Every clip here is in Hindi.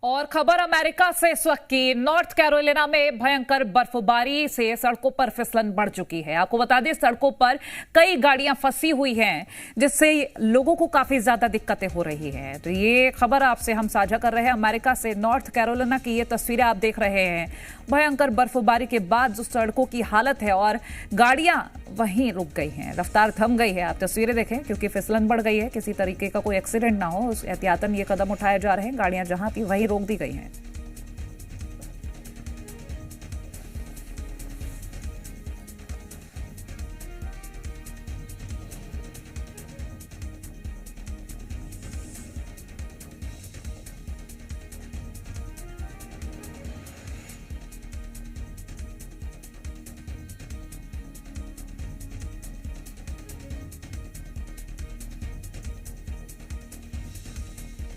और खबर अमेरिका से इस वक्त की। नॉर्थ कैरोलिना में भयंकर बर्फबारी से सड़कों पर फिसलन बढ़ चुकी है। आपको बता दें, सड़कों पर कई गाड़ियां फंसी हुई हैं, जिससे लोगों को काफी ज्यादा दिक्कतें हो रही हैं। तो ये खबर आपसे हम साझा कर रहे हैं अमेरिका से। नॉर्थ कैरोलिना की ये तस्वीरें आप देख रहे हैं। भयंकर बर्फबारी के बाद जो सड़कों की हालत है और गाड़ियां वहीं रुक गई हैं, रफ्तार थम गई है। आप तस्वीरें देखें, क्योंकि फिसलन बढ़ गई है, किसी तरीके का कोई एक्सीडेंट ना हो, उस एहतियातन ये कदम उठाए जा रहे हैं। गाड़ियां जहां थी वहीं रोक दी गई हैं।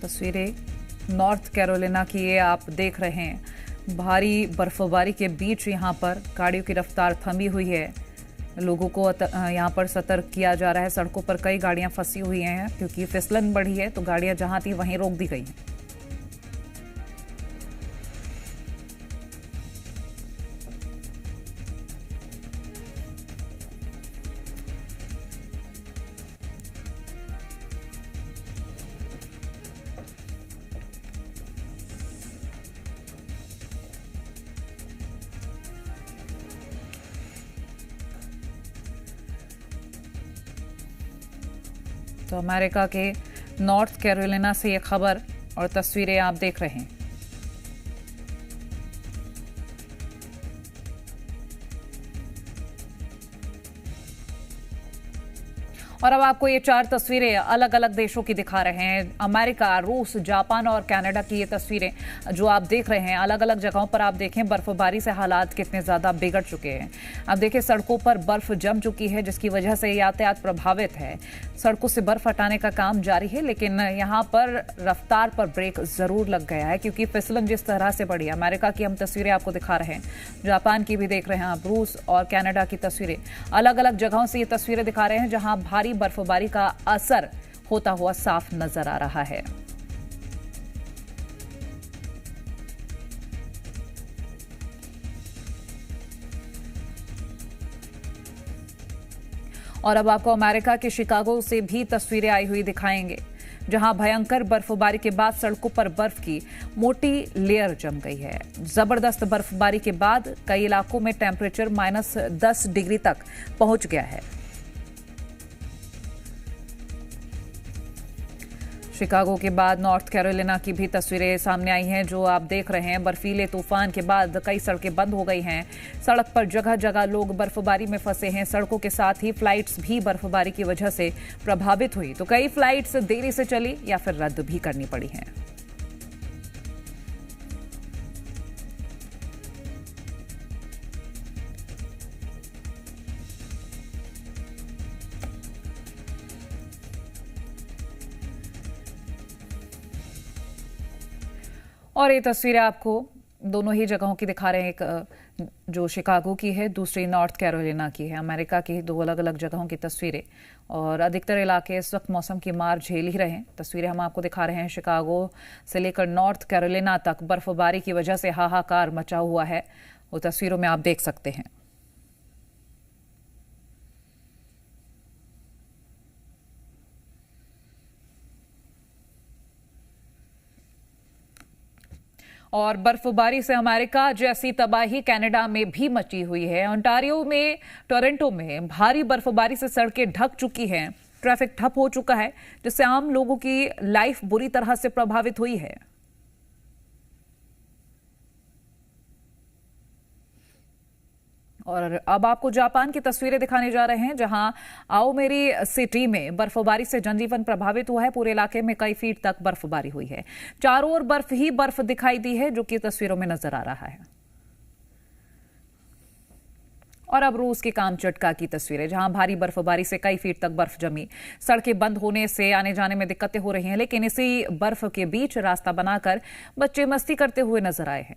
तस्वीरें नॉर्थ कैरोलिना की ये आप देख रहे हैं। भारी बर्फबारी के बीच यहाँ पर गाड़ियों की रफ्तार थमी हुई है। लोगों को यहाँ पर सतर्क किया जा रहा है। सड़कों पर कई गाड़ियां फंसी हुई हैं, क्योंकि फिसलन बढ़ी है, तो गाड़ियां जहां थी वहीं रोक दी गई हैं। तो अमेरिका के नॉर्थ कैरोलिना से ये खबर और तस्वीरें आप देख रहे हैं। और अब आपको ये 4 तस्वीरें अलग अलग देशों की दिखा रहे हैं। अमेरिका, रूस, जापान और कनाडा की ये तस्वीरें जो आप देख रहे हैं। अलग अलग जगहों पर आप देखें बर्फबारी से हालात कितने ज्यादा बिगड़ चुके हैं। आप देखिए, सड़कों पर बर्फ जम चुकी है, जिसकी वजह से यातायात प्रभावित है। सड़कों से बर्फ हटाने का काम जारी है, लेकिन यहाँ पर रफ्तार पर ब्रेक जरूर लग गया है, क्योंकि फिसलन जिस तरह से बढ़ी। अमेरिका की हम तस्वीरें आपको दिखा रहे हैं, जापान की भी देख रहे हैं आप, रूस और कनाडा की तस्वीरें। अलग अलग जगहों से ये तस्वीरें दिखा रहे हैं, जहां भारी बर्फबारी का असर होता हुआ साफ नजर आ रहा है। और अब आपको अमेरिका के शिकागो से भी तस्वीरें आई हुई दिखाएंगे, जहां भयंकर बर्फबारी के बाद सड़कों पर बर्फ की मोटी लेयर जम गई है। जबरदस्त बर्फबारी के बाद कई इलाकों में टेम्परेचर -10 डिग्री तक पहुंच गया है। शिकागो के बाद नॉर्थ कैरोलिना की भी तस्वीरें सामने आई हैं, जो आप देख रहे हैं। बर्फीले तूफान के बाद कई सड़कें बंद हो गई हैं। सड़क पर जगह जगह लोग बर्फबारी में फंसे हैं। सड़कों के साथ ही फ्लाइट्स भी बर्फबारी की वजह से प्रभावित हुई, तो कई फ्लाइट्स देरी से चली या फिर रद्द भी करनी पड़ी हैं। और ये तस्वीरें आपको दोनों ही जगहों की दिखा रहे हैं। एक जो शिकागो की है, दूसरी नॉर्थ कैरोलिना की है। अमेरिका की 2 अलग अलग जगहों की तस्वीरें। और अधिकतर इलाके इस वक्त मौसम की मार झेल ही रहे हैं। तस्वीरें हम आपको दिखा रहे हैं। शिकागो से लेकर नॉर्थ कैरोलिना तक बर्फबारी की वजह से हाहाकार मचा हुआ है, वो तस्वीरों में आप देख सकते हैं। और बर्फबारी से अमेरिका जैसी तबाही कनाडा में भी मची हुई है। ओंटारियो में, टोरंटो में भारी बर्फबारी से सड़कें ढक चुकी हैं। ट्रैफिक ठप हो चुका है, जिससे आम लोगों की लाइफ बुरी तरह से प्रभावित हुई है। और अब आपको जापान की तस्वीरें दिखाने जा रहे हैं, जहां आओमेरी सिटी में बर्फबारी से जनजीवन प्रभावित हुआ है। पूरे इलाके में कई फीट तक बर्फबारी हुई है। चारों ओर बर्फ ही बर्फ दिखाई दी है, जो कि तस्वीरों में नजर आ रहा है। और अब रूस के कामचटका की तस्वीरें, जहां भारी बर्फबारी से कई फीट तक बर्फ जमी। सड़कें बंद होने से आने जाने में दिक्कतें हो रही हैं, लेकिन इसी बर्फ के बीच रास्ता बनाकर बच्चे मस्ती करते हुए नजर आए हैं।